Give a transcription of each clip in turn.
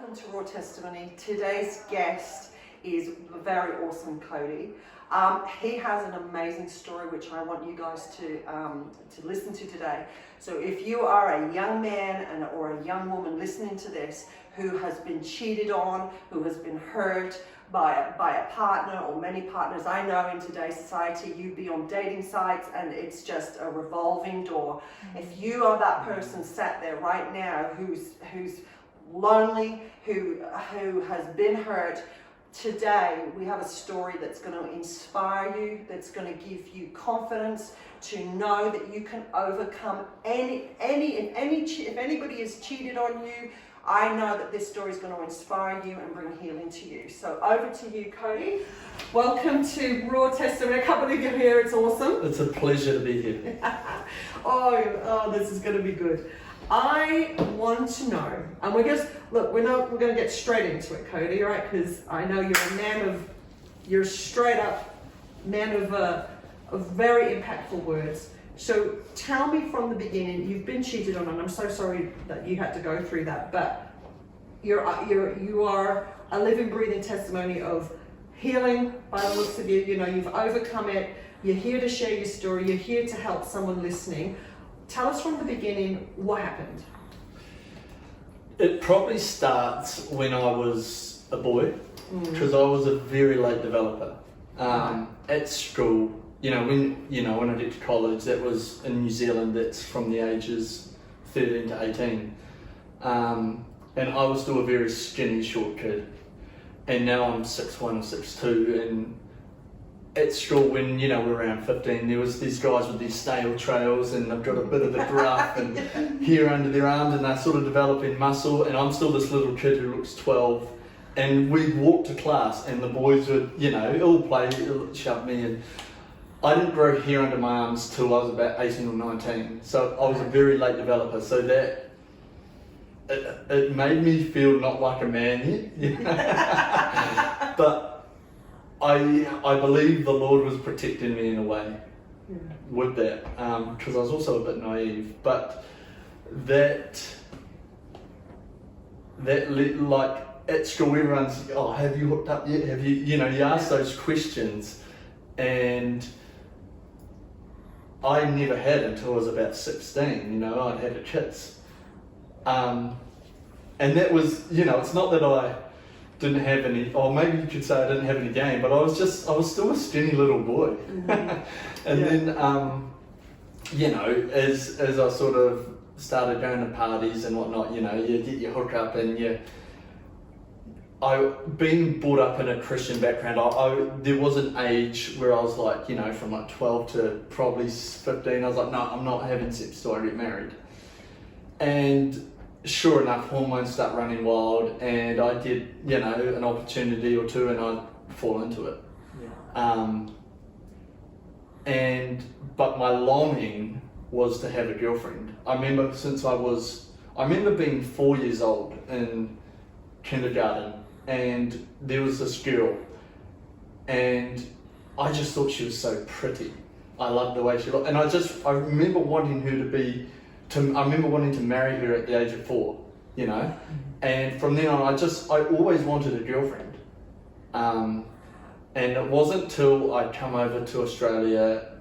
Welcome to Raw Testimony. Today's guest is the very awesome Cody. He has an amazing story which I want you guys to listen to today. So if you are a young man or a young woman listening to this who has been cheated on, who has been hurt by a partner or many partners, I know in today's society you'd be on dating sites and it's just a revolving door. If you are that person sat there right now who's lonely, who has been hurt, today we have a story that's going to inspire you, that's going to give you confidence to know that you can overcome if anybody has cheated on you. I know that this story is going to inspire you and bring healing to you. So over to you, Cody. Welcome to Raw Testimony. I can't believe you're here. It's awesome. It's a pleasure to be here. oh, this is going to be good. I want to know, and we're going to get straight into it, Cody, right? Because I know you're a straight up man of very impactful words. So tell me from the beginning. You've been cheated on, and I'm so sorry that you had to go through that. But you are a living, breathing testimony of healing by the looks of you. You know, you've overcome it. You're here to share your story. You're here to help someone listening. Tell us from the beginning what happened. It probably starts when I was a boy, because I was a very late developer. At school, when I did to college, that was in New Zealand. That's from the ages 13 to 18, and I was still a very skinny, short kid. And now I'm 6'1" or 6'2", and at school, when we're around 15, there was these guys with these snail trails, and they've got a bit of the gruff and hair under their arms, and they're sort of developing muscle. And I'm still this little kid who looks 12, and we'd walk to class, and the boys would, all play, shove me, and I didn't grow hair under my arms till I was about 18 or 19. So I was a very late developer. So that it made me feel not like a man yet, but I believe the Lord was protecting me in a way with that, because I was also a bit naive. But that like at school, everyone's, have you hooked up yet? Have you, you ask those questions, and I never had until I was about 16. I'd had a kiss, and that was, it's not that I didn't have any, or maybe you could say I didn't have any game, but I was still a skinny little boy. Then, as I sort of started going to parties and whatnot, you get your hookup, and being brought up in a Christian background, there was an age where I was like, from like 12 to probably 15, I was like, no, I'm not having sex till I get married. And sure enough, hormones start running wild, and I get, an opportunity or two, and I fall into it. But my longing was to have a girlfriend. I remember being 4 years old in kindergarten, and there was this girl, and I just thought she was so pretty. I loved the way she looked, and I remember wanting her I remember wanting to marry her at the age of 4, and from then on I always wanted a girlfriend. And it wasn't till I'd come over to Australia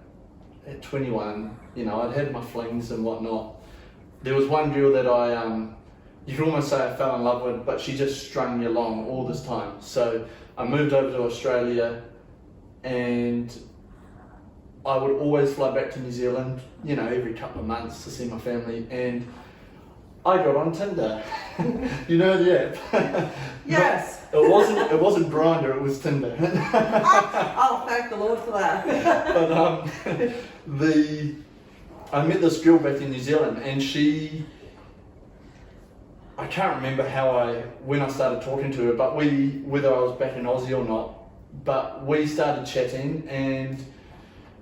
at 21, I'd had my flings and whatnot. There was one girl that you could almost say I fell in love with, but she just strung me along all this time. So I moved over to Australia, and I would always fly back to New Zealand, every couple of months to see my family, and I got on Tinder. You know the app? Yes. It wasn't Grindr, it was Tinder. Oh, thank the Lord for that. But I met this girl back in New Zealand, and I can't remember when I started talking to her, but whether I was back in Aussie or not, but we started chatting, and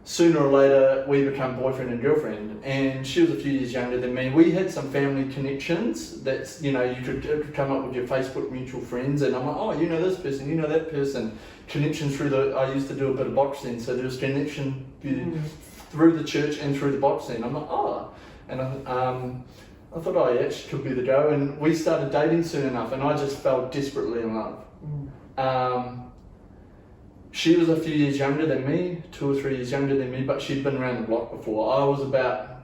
sooner or later we become boyfriend and girlfriend. And she was a few years younger than me. We had some family connections that's, you could come up with your Facebook mutual friends, and I'm like, this person, that person. Connections through I used to do a bit of boxing, so there was connection through the church and through the boxing. I'm like, and I thought, oh yeah, she could be the go. And we started dating soon enough, and I just fell desperately in love. She was a few years younger than me, 2 or 3 years younger than me, but she'd been around the block before. I was about,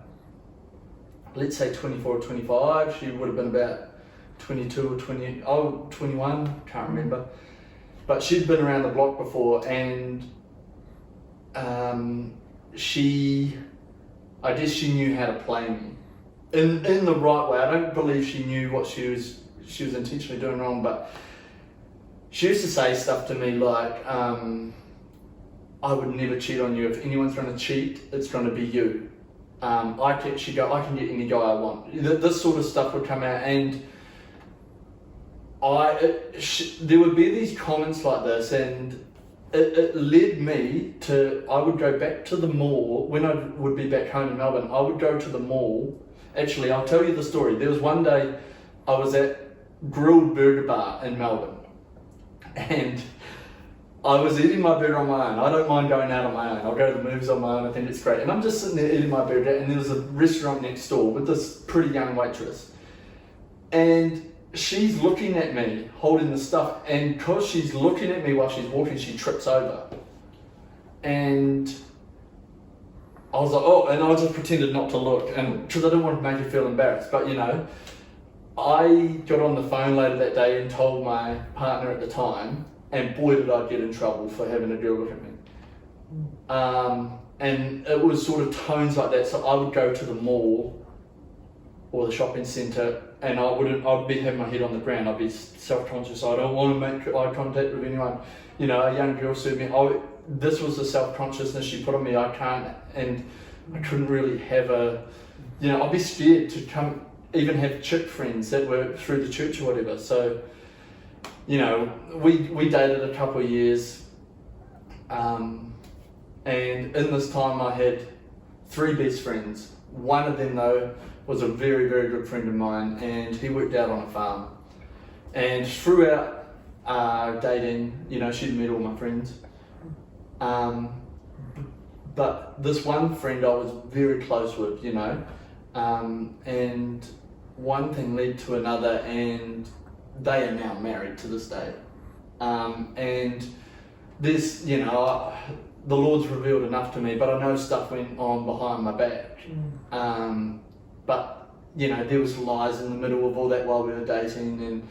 let's say 24 or 25. She would have been about 22 or 21, can't remember. But she'd been around the block before, and I guess she knew how to play me in the right way. I don't believe she knew what she was intentionally doing wrong, but she used to say stuff to me like, I would never cheat on you. If anyone's going to cheat, it's going to be you. She'd go, I can get any guy I want. This sort of stuff would come out, and there would be these comments like this, and it led me to, I would go back to the mall. When I would be back home in Melbourne, I would go to the mall. Actually, I'll tell you the story. There was one day I was at Grilled Burger Bar in Melbourne, and I was eating my burger on my own. I don't mind going out on my own. I'll go to the movies on my own. I think it's great. And I'm just sitting there eating my burger, and there was a restaurant next door with this pretty young waitress. And she's looking at me, holding the stuff, and because she's looking at me while she's walking, she trips over. And I was like, oh, and I just pretended not to look, and because I didn't want to make her feel embarrassed. But I got on the phone later that day and told my partner at the time, and boy did I get in trouble for having a girl look at me. And it was sort of tones like that. So I would go to the mall or the shopping centre, and I'd be having my head on the ground. I'd be self-conscious. I don't want to make eye contact with anyone. A young girl served me. This was the self-consciousness she put on me. I can't, and I couldn't really have I'd be scared to even have chick friends that were through the church or whatever. So, we dated a couple of years, and in this time I had 3 best friends. One of them, though, was a very, very good friend of mine, and he worked out on a farm. And throughout dating, she'd met all my friends. But this one friend I was very close with, and one thing led to another, and they are now married to this day. And this, the Lord's revealed enough to me, but I know stuff went on behind my back. But, there was lies in the middle of all that while we were dating, and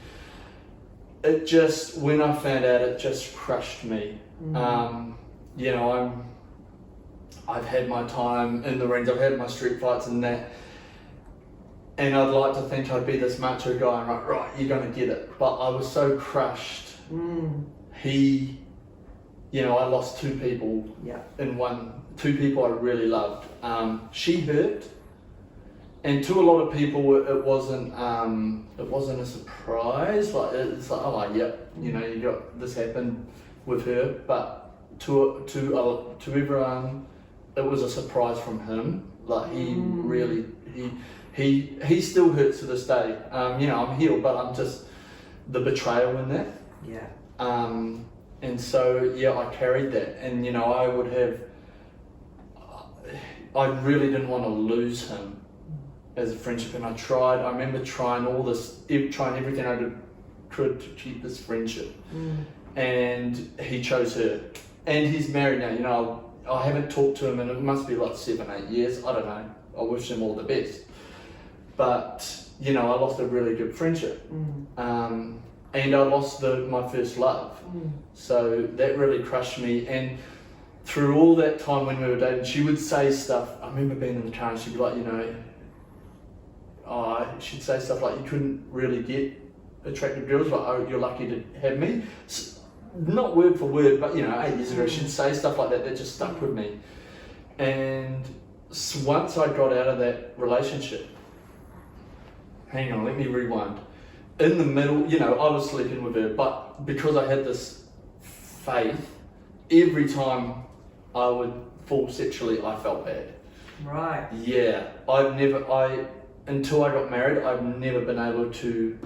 it just, when I found out, it just crushed me. I've had my time in the rings, I've had my street fights and that, and I'd like to think I'd be this macho guy and right, you're going to get it. But I was so crushed. I lost 2 people in one, 2 people I really loved. She hurt, and to a lot of people it wasn't a surprise. Like, it's like, oh yeah, you got this happened with her. But to everyone, it was a surprise from him. Like, he really, he still hurts to this day. I'm healed, but I'm just the betrayal in that. Yeah. And so I carried that, and I really didn't want to lose him as a friendship, and I remember trying everything I could to keep this friendship. And he chose her, and he's married now. I haven't talked to him, and it must be like 7-8 years. I don't know. I wish him all the best. But I lost a really good friendship, and I lost my first love. So that really crushed me. And through all that time when we were dating, she would say stuff. I remember being in the car, and she'd be like, she'd say stuff like, you couldn't really get attractive girls. Like, oh, you're lucky to have me. Not word for word, but 8 years ago, she'd say stuff like that just stuck with me. And once I got out of that relationship, hang on, let me rewind. In the middle, I was sleeping with her, but because I had this faith, every time I would fall sexually, I felt bad. Right. Yeah, until I got married, I've never been able to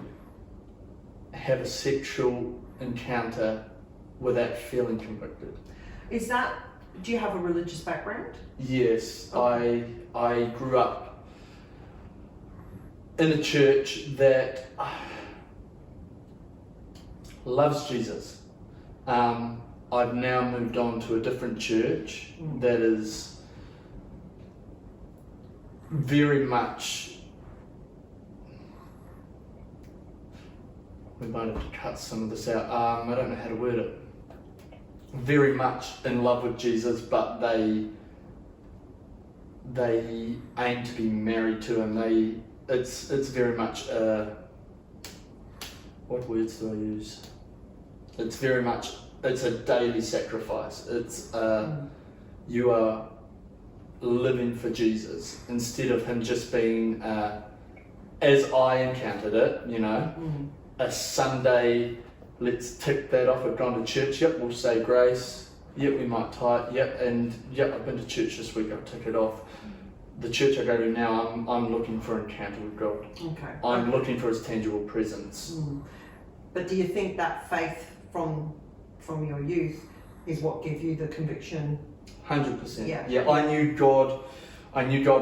have a sexual encounter without feeling convicted. Do you have a religious background? Yes, okay. I grew up in a church that loves Jesus. I've now moved on to a different church that is very much, we might have to cut some of this out, I don't know how to word it, very much in love with Jesus, but they aim to be married to him. It's very much what words do I use? It's a daily sacrifice. It's you are living for Jesus instead of him just being, as I encountered it, a Sunday, let's tick that off, we've gone to church, yep, we'll say grace, yep, we might tithe, yep, and yep, I've been to church this week, I'll tick it off. The church I go to now, I'm looking for an encounter with God. Okay. I'm looking for his tangible presence. But do you think that faith from your youth is what gave you the conviction? 100%. Yeah. I knew God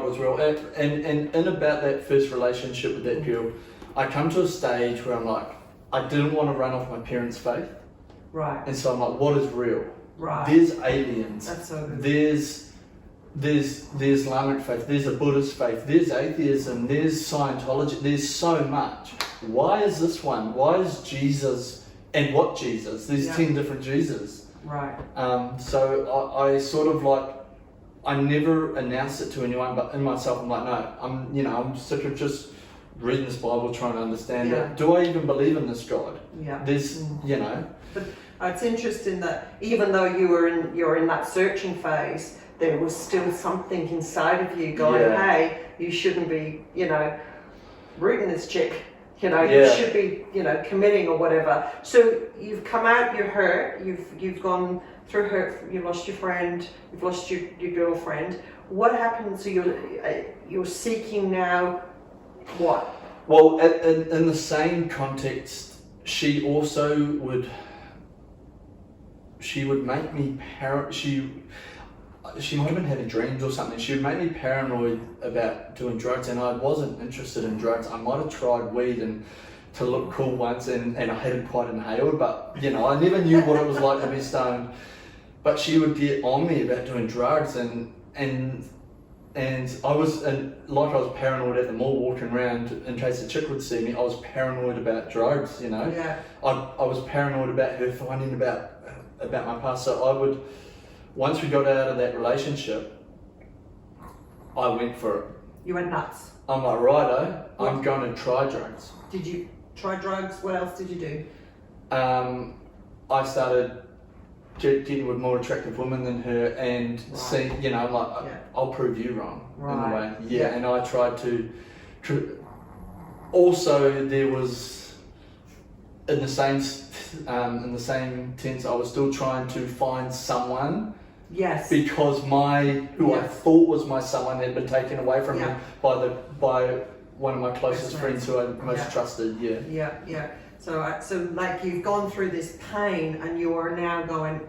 was real. And in about that first relationship with that girl, I come to a stage where I'm like, I didn't want to run off my parents' faith. Right. And so I'm like, what is real? Right. There's aliens. That's so good. There's the Islamic faith, there's a Buddhist faith, there's atheism, there's Scientology, there's so much. Why is this one? Why is Jesus, and what Jesus? There's 10 different Jesus. Right. So I sort of like, I never announced it to anyone, but in myself I'm like, no, I'm sick of just reading this Bible, trying to understand it. Do I even believe in this God? Yeah. There's, But it's interesting that even though you're in that searching phase, there was still something inside of you going, hey, you shouldn't be, rooting this chick. You should be, committing or whatever. So you've come out, you're hurt, you've gone through hurt, you've lost your friend, you've lost your girlfriend. What happened? So you're seeking now what? Well, in the same context, she also would make me she might have been having dreams or something. She would make me paranoid about doing drugs, and I wasn't interested in drugs. I might have tried weed and to look cool once, and I hadn't quite inhaled, but I never knew what it was like to be stoned. But she would get on me about doing drugs, and I was paranoid at the mall walking around in case a chick would see me. I was paranoid about drugs, Yeah. I was paranoid about her finding about my past. So once we got out of that relationship, I went for it. You went nuts. I'm like, righto, I'm going to try drugs. Did you try drugs? What else did you do? I started getting with more attractive women than her, and seeing, I'll prove you wrong in a way. Yeah, and I tried to. Also, there was in the same tense, I was still trying to find someone. Yes. Because who I thought was my someone had been taken away from me by one of my closest friends who I most trusted. Yeah. So like you've gone through this pain and you are now going,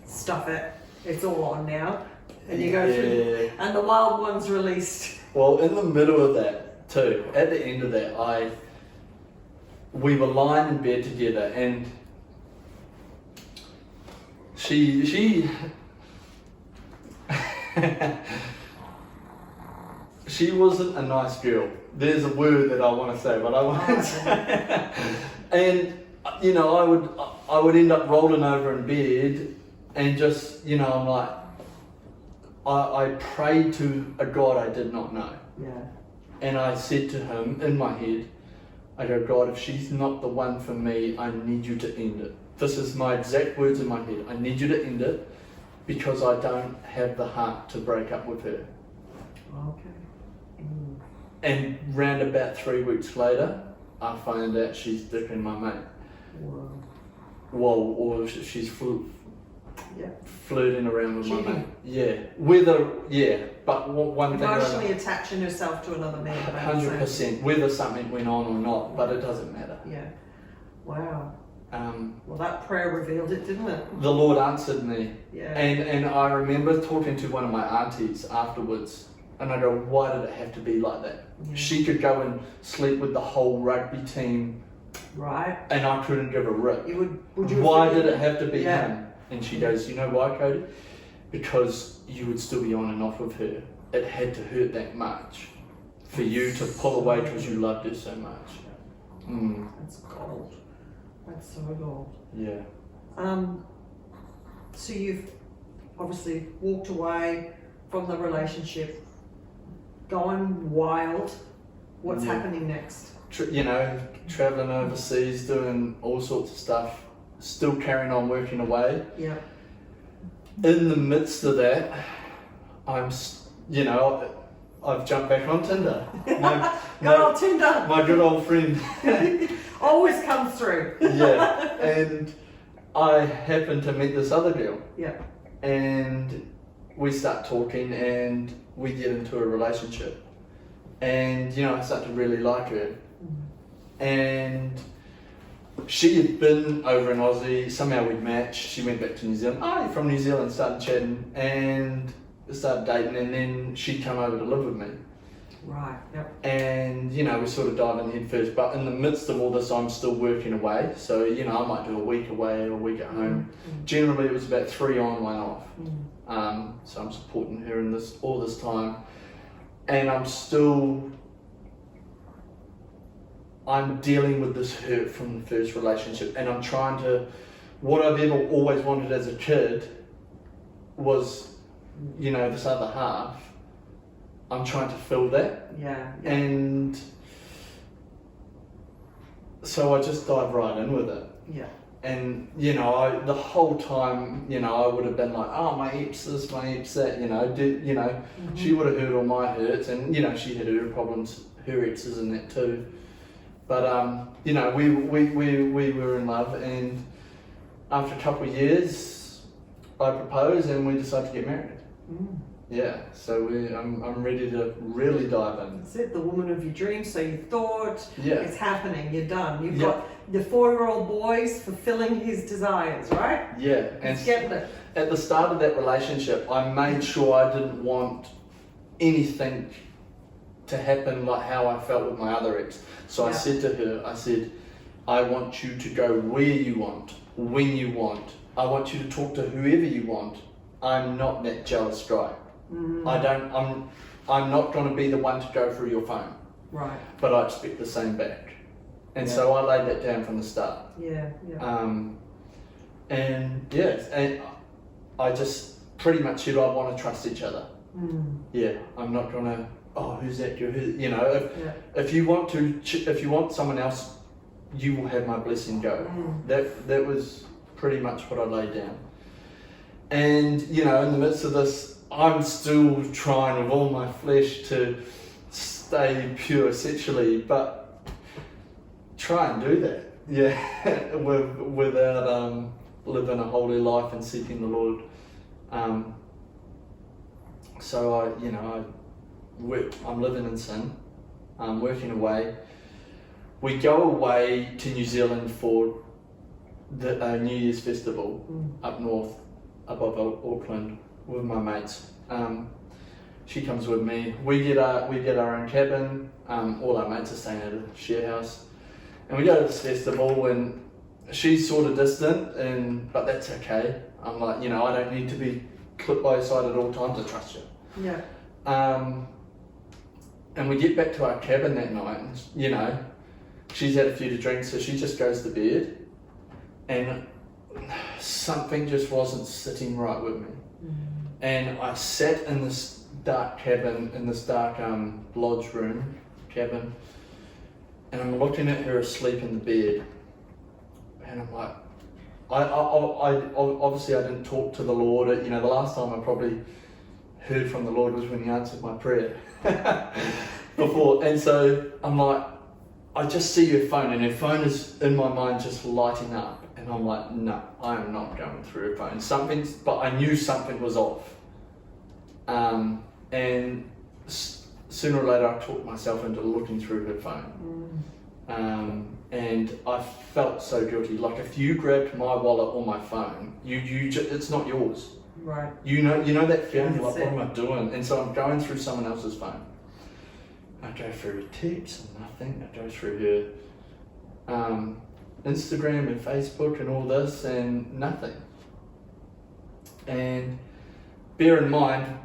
stuff it, it's all on now. And you go through, and the wild one's released. Well, in the middle of that too, at the end of that, we were lying in bed together, and she she wasn't a nice girl. There's a word that I want to say, but I won't say. And I would end up rolling over in bed and just I'm like, I prayed to a God I did not know. Yeah. And I said to him in my head, I go, God, if she's not the one for me, I need you to end it. This is my exact words in my head. I need you to end it because I don't have the heart to break up with her. Okay. And round about 3 weeks later, I find out she's dipping my mate. Whoa. Well, or she's flirting around with Cheating. my mate. But one thing. Emotionally attaching herself to another man. 100%. Whether something went on or not, but it doesn't matter. Yeah. Wow. Well, that prayer revealed it, didn't it? The Lord answered me. Yeah. And I remember talking to one of my aunties afterwards, and I go, why did it have to be like that? Yeah. She could go and sleep with the whole rugby team, Right. and I couldn't give a rip. Would you Why did it have to be Yeah. him? And she goes, you know why, Cody? Because you would still be on and off with her. It had to hurt that much for you to pull away because you loved her so much. Mm. That's gold. That's so gold. Yeah. So you've obviously walked away from the relationship, going wild. What's happening next? Traveling overseas, doing all sorts of stuff, still carrying on working away. Yeah. In the midst of that, I've jumped back on Tinder. Good old Tinder. My good old friend. Always comes through. Yeah, and I happened to meet this other girl. Yeah. And we start talking and we get into a relationship. And, I start to really like her. And she had been over in Aussie, somehow we'd matched, she went back to New Zealand, you're from New Zealand, started chatting and started dating, and then she'd come over to live with me. Right, yep. And, we sort of dive in head first, but in the midst of all this I'm still working away, so, I might do a week away or a week at home. Generally it was about 3 on, 1 off. So I'm supporting her in all this time, and I'm dealing with this hurt from the first relationship, and I'm trying to, what I've ever always wanted as a kid was, this other half. I'm trying to fill that. Yeah. And so I just dive right in with it. Yeah. And, the whole time, I would have been like, my ex this, my ex that, she would have heard all my hurts, and, she had her problems, her exes and that too. But, we were in love, and after a couple of years, I proposed and we decided to get married. Yeah, so I'm ready to really dive in. That's it, the woman of your dreams. So you thought, it's happening, you're done. You've got the 4-year-old boy's fulfilling his desires, right? Yeah, and getting it. At the start of that relationship, I made sure I didn't want anything to happen like how I felt with my other ex. So I said to her, I want you to go where you want, when you want. I want you to talk to whoever you want. I'm not that jealous guy. I'm not going to be the one to go through your phone. Right. But I expect the same back. And so I laid that down from the start. Yeah. And I just pretty much said I want to trust each other. Yeah, I'm not going to, who's that girl? If you want someone else, you will have my blessing go. That was pretty much what I laid down. And, in the midst of this, I'm still trying with all my flesh to stay pure sexually, but try and do that, without living a holy life and seeking the Lord. So I'm living in sin, I'm working away. We go away to New Zealand for the New Year's festival up north, above Auckland, with my mates. She comes with me. We get our own cabin. All our mates are staying at a share house, and we go to this festival. And she's sort of distant, but that's okay. I'm like, I don't need to be clipped by your side at all times. I trust you. Yeah. And we get back to our cabin that night, and she's had a few to drink, so she just goes to bed, and something just wasn't sitting right with me. And I sat in this dark cabin, in this dark lodge room cabin, and I'm looking at her asleep in the bed, and I'm like, I obviously I didn't talk to the Lord. The last time I probably heard from the Lord was when He answered my prayer before, and so I'm like, I just see her phone, and her phone is in my mind just lighting up. And I'm like, no, I am not going through her phone. But I knew something was off. And sooner or later I talked myself into looking through her phone. And I felt so guilty. Like if you grabbed my wallet or my phone, it's not yours. Right. You know that feeling, like, what am I doing? And so I'm going through someone else's phone. I go through her texts and nothing. I go through her Instagram and Facebook and all this and nothing. And bear in mind,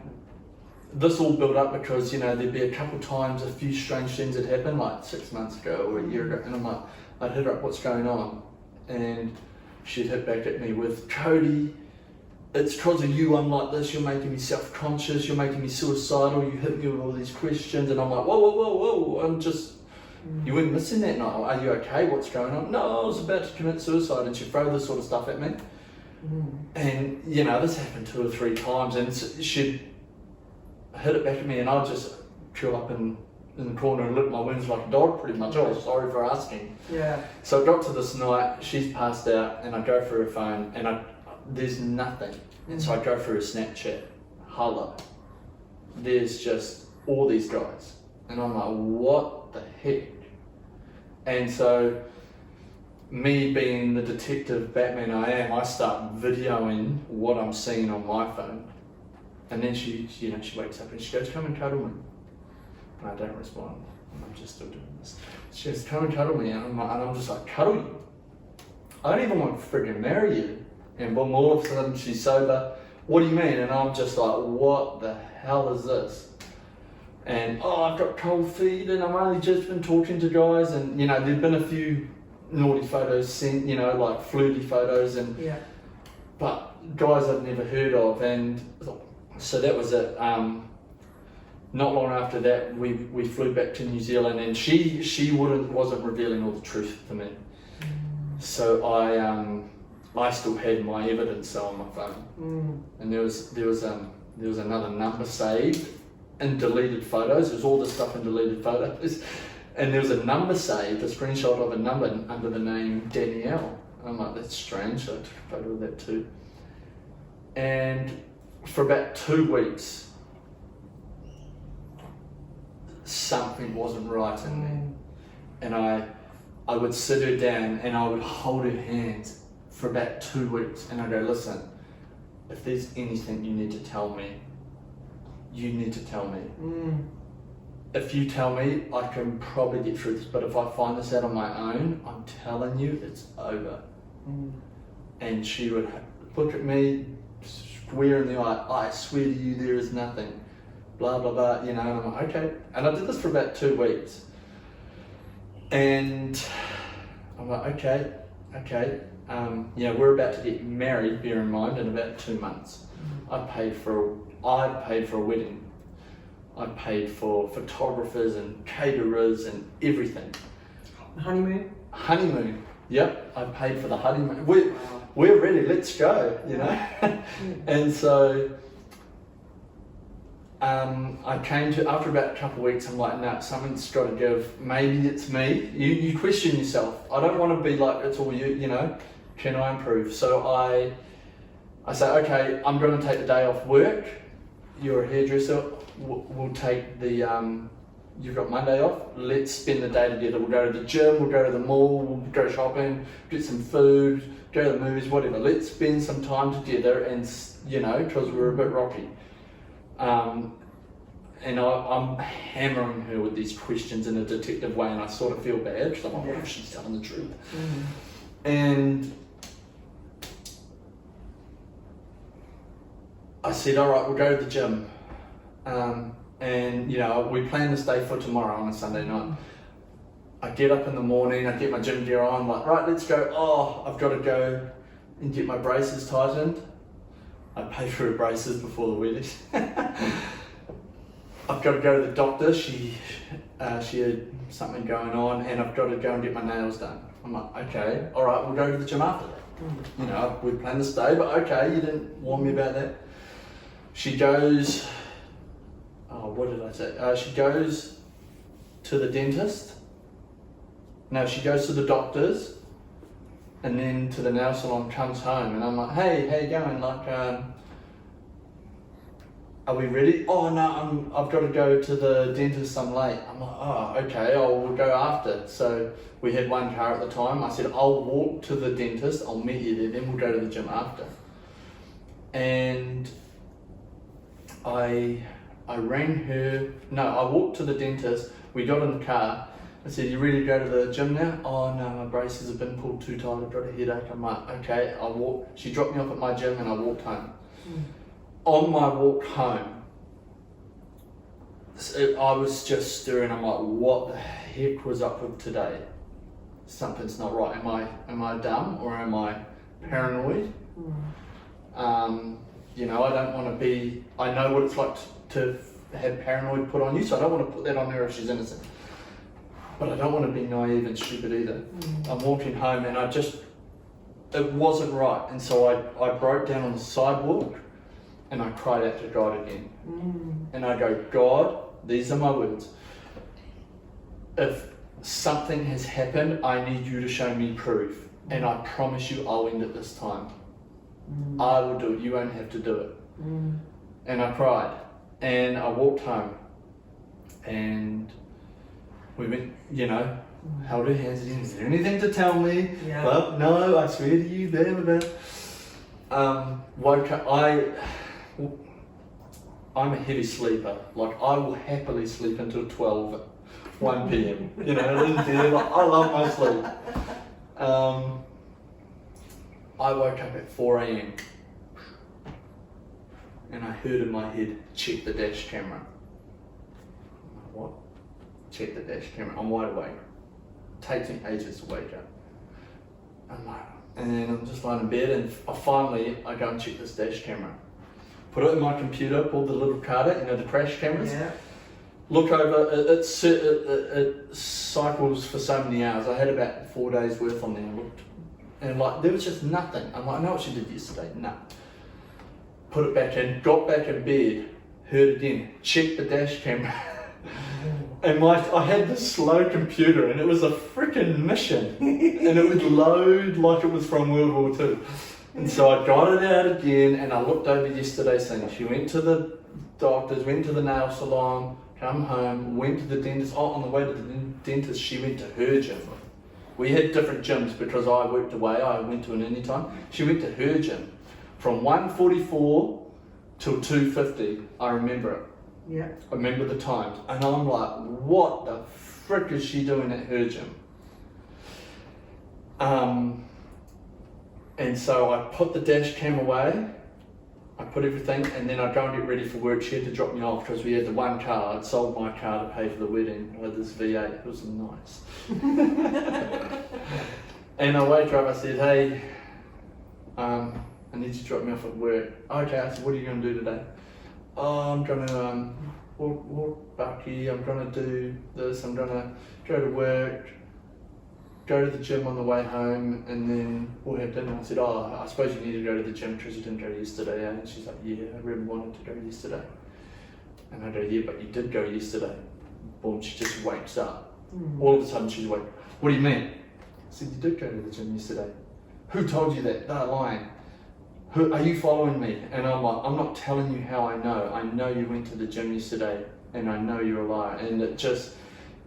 this all built up because, you know, there'd be a couple times a few strange things had happened, like 6 months ago or a year ago, and I'm like, I'd hit her up, what's going on? And she'd hit back at me with, Cody, it's because of you I'm like this, you're making me self-conscious, you're making me suicidal, you hit me with all these questions, and I'm like, whoa, I'm just, you weren't missing that night, are you okay, what's going on? No, I was about to commit suicide, and she'd throw this sort of stuff at me. And, you know, this happened 2 or 3 times, and she'd hit it back at me, and I'd just curl up in the corner and lick my wounds like a dog, pretty much. Oh, sorry for asking. Yeah. So I got to this night, she's passed out, and I go through her phone, and there's nothing. And so I go through her Snapchat, hello. There's just all these guys. And I'm like, what the heck? And so, me being the detective Batman I am, I start videoing what I'm seeing on my phone. And then she wakes up and she goes, come and cuddle me. And I don't respond. I'm just still doing this. She goes, come and cuddle me. And I'm just like, cuddle you? I don't even want to friggin' marry you. And boom, all of a sudden she's sober. What do you mean? And I'm just like, what the hell is this? And, I've got cold feet and I've only just been talking to guys. And, you know, there'd been a few naughty photos sent, you know, like flirty photos. But guys I'd never heard of. And so that was it. Not long after that, we flew back to New Zealand, and she wasn't revealing all the truth to me. So I still had my evidence on my phone, and there was another number saved in deleted photos. There was all this stuff in deleted photos, and there was a number saved, a screenshot of a number under the name Danielle. I'm like, that's strange. So I took a photo of that too, and for about 2 weeks, something wasn't right in me. And I would sit her down and I would hold her hands for about 2 weeks, and I'd go, listen, if there's anything you need to tell me, you need to tell me. If you tell me, I can probably get through this, but if I find this out on my own, I'm telling you, it's over. And she would look at me, square in the eye, I swear to you there is nothing, blah blah blah, you know, and I'm like, okay. And I did this for about 2 weeks, and I'm like, okay, you know, we're about to get married, bear in mind, in about 2 months. I paid for a wedding, I paid for photographers and caterers and everything. Honeymoon, yep, I paid for the honeymoon. We're ready, let's go, you know. And so I came to, after about a couple of weeks, I'm like, no, something's got to give. Maybe it's me. You question yourself. I don't want to be like, it's all you know. Can I improve? So I say, okay, I'm going to take the day off work. You're a hairdresser. We'll take the, you've got Monday off. Let's spend the day together. We'll go to the gym, we'll go to the mall, we'll go shopping, get some food, go to the movies, whatever. Let's spend some time together, and, you know, because we're a bit rocky. And I'm hammering her with these questions in a detective way, and I sort of feel bad because I'm like, what if she's telling the truth? And I said, all right, we'll go to the gym. And, you know, we plan this day for tomorrow on a Sunday night. I get up in the morning, I get my gym gear on, I'm like, right, let's go. I've got to go and get my braces tightened. I paid for her braces before the wedding. I've got to go to the doctor. She had something going on, and I've got to go and get my nails done. I'm like, okay, all right, we'll go to the gym after that. You know, we planned this day, but okay, you didn't warn me about that. She goes, what did I say? She goes to the dentist. No, she goes to the doctor's, and then to the nail salon, comes home, and I'm like, hey, how you going? Like, are we ready? Oh no, I've got to go to the dentist, I'm late. I'm like, oh, okay, we'll go after. So we had one car at the time. I said, I'll walk to the dentist, I'll meet you there, then we'll go to the gym after. And I rang her, no, I walked to the dentist, We got in the car. I said, you ready to go to the gym now? Oh no, my braces have been pulled too tight, I've got a headache. I'm like, okay, I'll walk. She dropped me off at my gym and I walked home. On my walk home, I was just stirring. I'm like, what the heck was up with today? Something's not right. Am I dumb or am I paranoid? You know, I don't want to be, I know what it's like to have paranoid put on you, so I don't want to put that on her if she's innocent. But I don't want to be naive and stupid either. I'm walking home and it wasn't right. And so I broke down on the sidewalk and I cried out to God again. And I go, God, these are my words. If something has happened, I need you to show me proof. And I promise you I'll end it this time. I will do it, you won't have to do it. And I cried. And I walked home. And we went, you know, held her hands again. Is there anything to tell me? Yeah. Well, no, I swear to you, blah, blah, blah. Woke up, I'm a heavy sleeper. Like, I will happily sleep until 1 p.m. You know, I love my sleep. I woke up at 4 a.m. and I heard in my head, check the dash camera. I'm like, what? Check the dash camera. I'm wide awake. Takes me ages to wake up. I'm like, and then I'm just lying in bed and I go and check this dash camera. Put it in my computer, pull the little card out, you know, the crash cameras. Yeah. Look over, it cycles for so many hours. I had about 4 days worth on there. I looked, and like, there was just nothing. I'm like, I know what she did yesterday. No. Put it back in, got back in bed, heard again, checked the dash camera. And I had this slow computer and it was a freaking mission. And it would load like it was from World War II. And so I got it out again and I looked over yesterday's thing. She went to the doctors, went to the nail salon, come home, went to the dentist. Oh, on the way to the dentist, she went to her gym. We had different gyms because I worked away. I went to an anytime. She went to her gym. From 1:44 till 2:50, I remember it. Yeah. I remember the times. And I'm like, what the frick is she doing at her gym? And so I put the dash cam away, I put everything, and then I'd go and get ready for work. She had to drop me off because we had the one car. I'd sold my car to pay for the wedding. I had this V8, it was nice. And I wake her up, I said, hey, I need you to drop me off at work. Okay, I said, what are you going to do today? Oh, I'm going to walk Bucky, I'm going to do this, I'm going to go to work, go to the gym on the way home, and then we'll have dinner. I said, oh, I suppose you need to go to the gym because you didn't go yesterday, eh? And she's like, yeah, I really wanted to go yesterday. And I go, yeah, but you did go yesterday. Boom, she just wakes up. All of a sudden she's awake. What do you mean? I said, you did go to the gym yesterday. Who told you that? They're lying. Who, are you following me? And I'm like, I'm not telling you how I know. I know you went to the gym yesterday and I know you're a liar. And it just,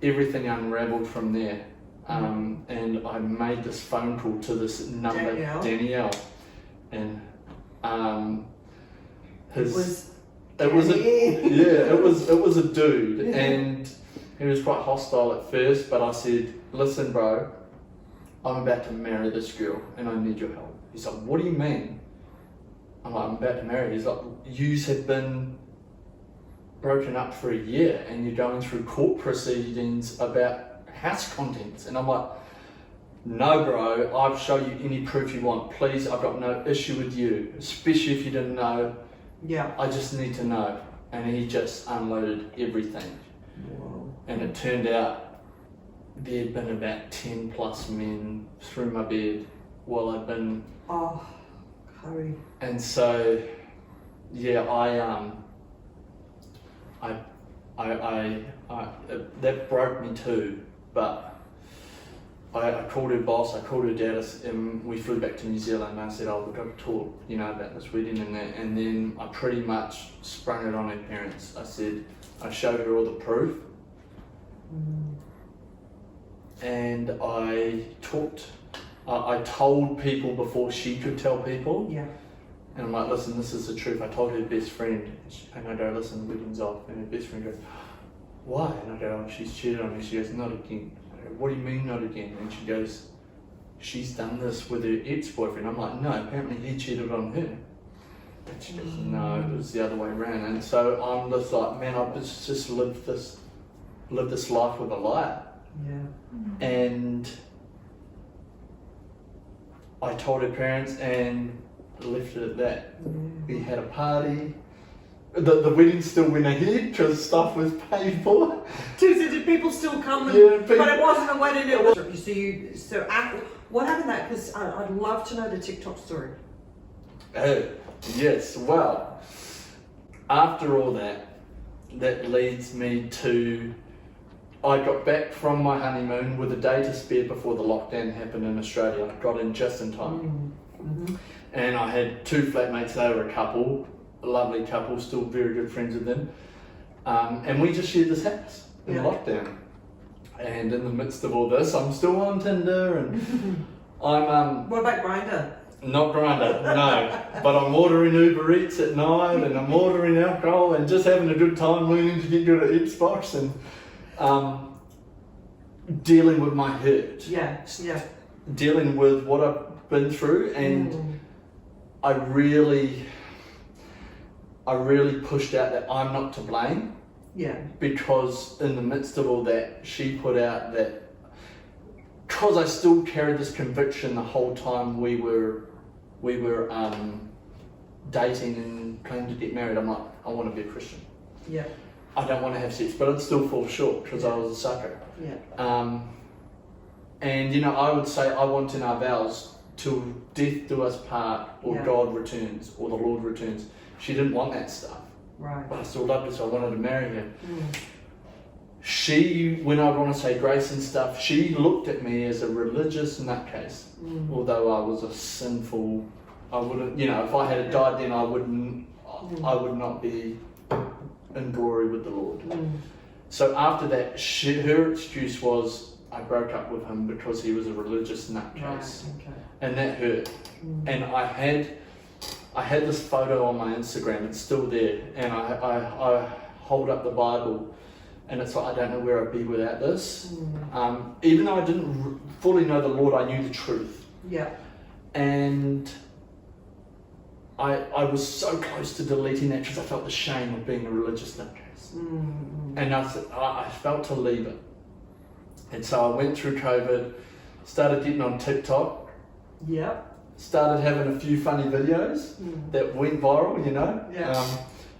everything unraveled from there. And I made this phone call to this number, Danielle. And it was a dude, and he was quite hostile at first, but I said, listen bro, I'm about to marry this girl and I need your help. He's like, what do you mean? I'm like, I'm about to marry her. He's like, yous have been broken up for a year and you're going through court proceedings about house contents. And I'm like, no bro, I'll show you any proof you want. Please, I've got no issue with you, especially if you didn't know. Yeah. I just need to know. And he just unloaded everything. Wow. And it turned out there'd been about 10 plus men through my bed while I'd been. Oh, Cody. And so, yeah, that broke me too. But I called her boss, I called her dad, and we flew back to New Zealand, and I said, oh, we've got to talk, you know, about this wedding and that. And then I pretty much sprung it on her parents. I said, I showed her all the proof. And I told people before she could tell people. Yeah. And I'm like, listen, this is the truth. I told her best friend, and I go, listen, the wedding's off. And her best friend goes, why? And I go, oh, she's cheated on me. She goes, not again. I go, what do you mean not again? And she goes, she's done this with her ex-boyfriend. I'm like, no, apparently he cheated on her. And she goes, no, it was the other way around. And so I'm just like, man, I've just lived this life with a liar. Yeah. And I told her parents and left it at that. We had a party. The wedding still went ahead because stuff was paid for. So did people still come? Yeah, but it wasn't a wedding. It was. So after, what happened? That because I'd love to know the TikTok story. Yes. Well, after all that leads me to. I got back from my honeymoon with a day to spare before the lockdown happened in Australia. I got in just in time. Mm-hmm. And I had two flatmates. They were a couple, a lovely couple, still very good friends with them. And we just shared this house in lockdown. And in the midst of all this, I'm still on Tinder and I'm... What about Grindr? Not Grindr, no. But I'm ordering Uber Eats at night and I'm ordering alcohol and just having a good time learning to get good at Xbox and dealing with my hurt. Yeah. Dealing with what I've been through and I really pushed out that I'm not to blame. Yeah. Because in the midst of all that, she put out that because I still carried this conviction the whole time we were dating and planning to get married. I'm like, I want to be a Christian. Yeah. I don't want to have sex, but I'd still fall short because I was a sucker. Yeah. And you know, I would say I want in our vows till death do us part, or God returns, or the Lord returns. She didn't want that stuff. Right. But I still loved her, so I wanted to marry her. She, when I want to say grace and stuff, she looked at me as a religious nutcase. Although I was a sinful, I wouldn't, you know, if I had died then I would not be in glory with the Lord. So after that, her excuse was I broke up with him because he was a religious nutcase. Right, okay. And that hurt. And I had this photo on my Instagram, it's still there, and I hold up the Bible and it's like I don't know where I'd be without this. Even though I didn't fully know the Lord, I knew the truth. Yeah. And I was so close to deleting that because I felt the shame of being a religious nutcase. And I felt to leave it. And so I went through COVID, started getting on TikTok. Yep. Started having a few funny videos that went viral, you know. Yeah.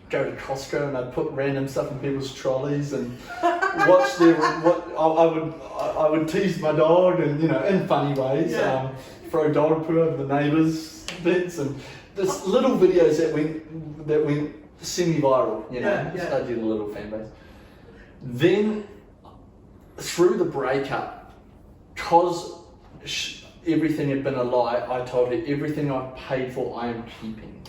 Go to Costco and I'd put random stuff in people's trolleys and watch their I would tease my dog and, you know, in funny ways. Yeah. Throw dog poo over the neighbours' beds and just little videos that went semi-viral, you know. Yeah. Started getting a little fan base. Then through the breakup, because everything had been a lie, I told her everything I paid for I am keeping.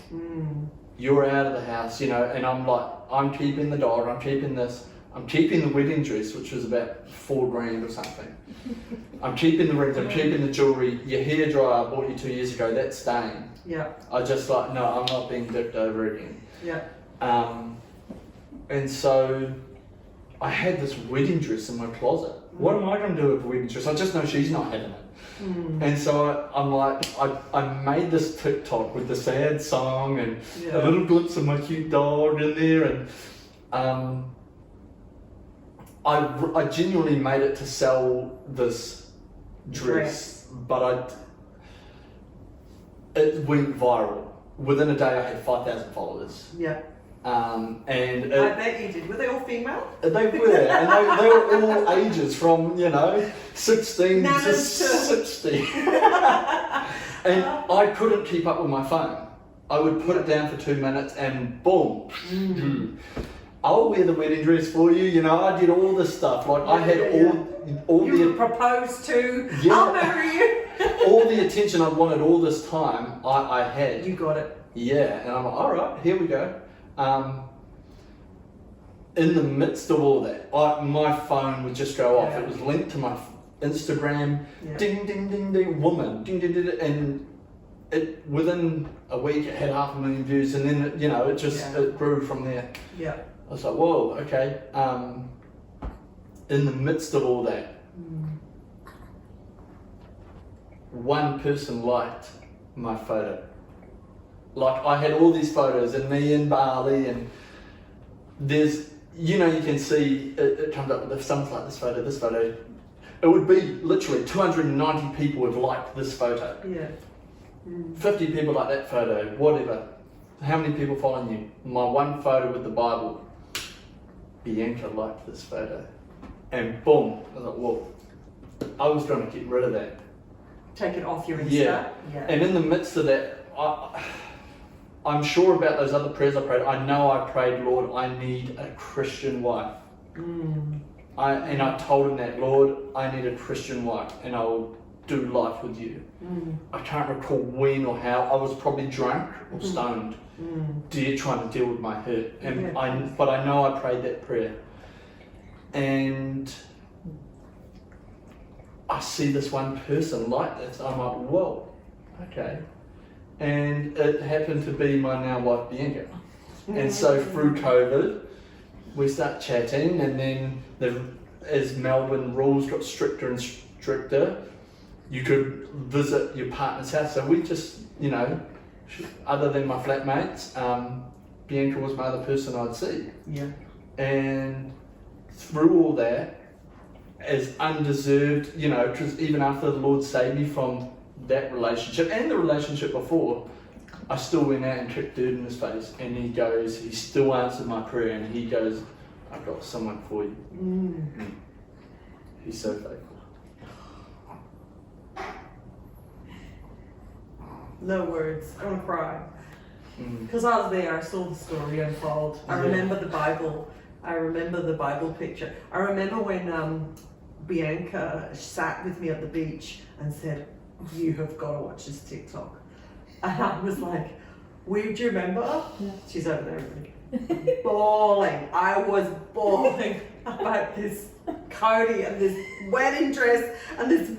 You're out of the house, you know, and I'm like, I'm keeping the dog, I'm keeping this, I'm keeping the wedding dress, which was about $4,000 or something. I'm keeping the rings, I'm keeping the jewellery, your hairdryer I bought you 2 years ago, that's staying. Yeah. I just like, no, I'm not being dipped over again. Yeah. And so I had this wedding dress in my closet. What am I going to do with a wedding dress? I just know she's not having it. And so I'm like, I made this TikTok with the sad song and a little glimpse of my cute dog in there, and I genuinely made it to sell this dress, but it went viral. Within a day I had 5,000 followers. Yeah. And I bet you did. Were they all female? They were, and they were all ages from, you know, 16 to 60. And I couldn't keep up with my phone. I would put it down for 2 minutes and boom. I'll wear the wedding dress for you, you know, I did all this stuff. Like I had all you were proposed to, I'll marry you. All the attention I wanted all this time, I had. You got it. Yeah, and I'm like, all right, here we go. In the midst of all that, my phone would just go off. It was linked to my Instagram, ding, ding, ding, ding, woman, ding, ding, ding, and it within a week it had 500,000 views, and then it, you know, it just it grew from there. Yeah. I was like, whoa, okay. in the midst of all that, one person liked my photo. Like, I had all these photos of me in Bali, and there's, you know, you can see it comes up with, if someone's like this photo, it would be literally 290 people have liked this photo. Yeah. 50 people like that photo, whatever. How many people following you? My one photo with the Bible, Bianca liked this photo. And boom, I was like, whoa. I was trying to get rid of that. Take it off your Insta. Yeah. And in the midst of that, I'm sure about those other prayers I prayed. I know I prayed, Lord, I need a Christian wife. And I told him that, Lord, I need a Christian wife, and I will do life with you. I can't recall when or how. I was probably drunk or stoned, trying to deal with my hurt. And but I know I prayed that prayer. And I see this one person like this. I'm like, whoa, okay. And it happened to be my now wife, Bianca. And so through COVID, we start chatting, and then as Melbourne rules got stricter and stricter, you could visit your partner's house. So we just, you know, other than my flatmates, Bianca was my other person I'd see. Yeah. And through all that, as undeserved, you know, because even after the Lord saved me from that relationship and the relationship before, I still went out and kicked dirt in his face, and he still answered my prayer, and he goes, I've got someone for you. He's so faithful. No words. I want to cry. Because I was there, I saw the story unfold. I remember the Bible. I remember the Bible picture. I remember when Bianca sat with me at the beach and said, you have got to watch this TikTok. And I was like, do you remember? She's over there already. Bawling. I was bawling about this Cody and this wedding dress and this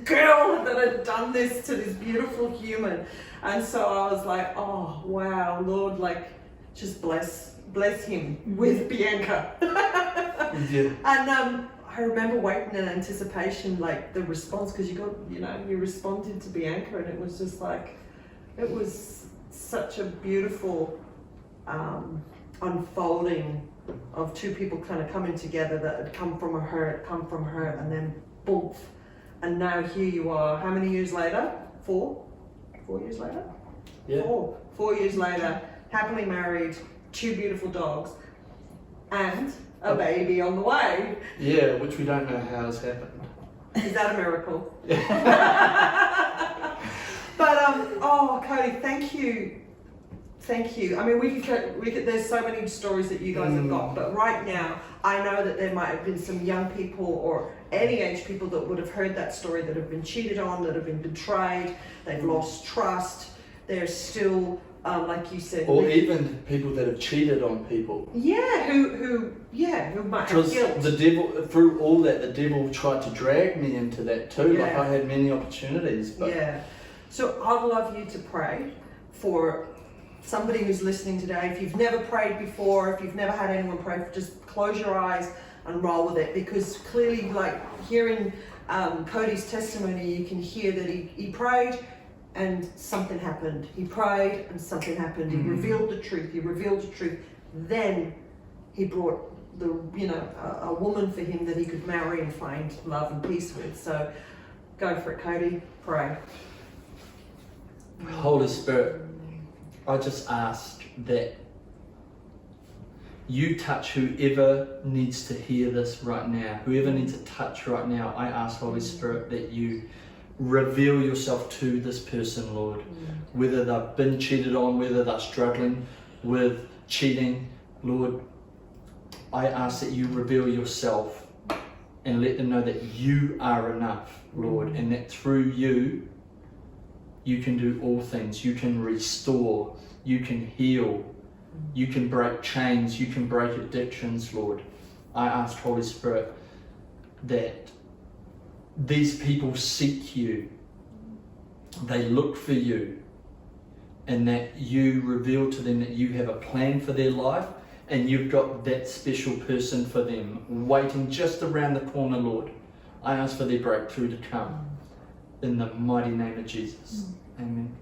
girl that had done this to this beautiful human. And so I was like, oh wow, Lord, like, just bless him with Bianca. And I remember waiting in anticipation, like the response, because you responded to Bianca, and it was just like, it was such a beautiful unfolding of two people kind of coming together that had come from her, and then boom, and now here you are. How many years later? 4 years later? Yeah. 4 years later, happily married, 2 beautiful dogs, and a baby on the way. Yeah, which we don't know how has happened. Is that a miracle? But oh, Cody, thank you. I mean, we could. There's so many stories that you guys have got, but right now, I know that there might have been some young people or any age people that would have heard that story, that have been cheated on, that have been betrayed, they've lost trust. They're still, like you said, or even people that have cheated on people. Yeah, who might have guilt. Because the devil, through all that, the devil tried to drag me into that too. Yeah. Like, I had many opportunities, but So I'd love you to pray for somebody who's listening today. If you've never prayed before, if you've never had anyone pray, just close your eyes and roll with it, because clearly, like, hearing Cody's testimony, you can hear that he prayed and something happened. He prayed and something happened. He revealed the truth. Then he brought a woman for him that he could marry and find love and peace with. So go for it, Cody. Pray. Holy Spirit, I just ask that you touch whoever needs to hear this right now, whoever needs a touch right now. I ask, Holy Spirit, that you reveal yourself to this person, Lord. Whether they've been cheated on, whether they're struggling with cheating, Lord, I ask that you reveal yourself and let them know that you are enough, Lord, and that through you, you can do all things. You can restore, you can heal, you can break chains, you can break addictions, Lord. I ask, Holy Spirit, that these people seek you, they look for you, and that you reveal to them that you have a plan for their life, and you've got that special person for them waiting just around the corner, Lord, I ask for their breakthrough to come in the mighty name of Jesus. Amen.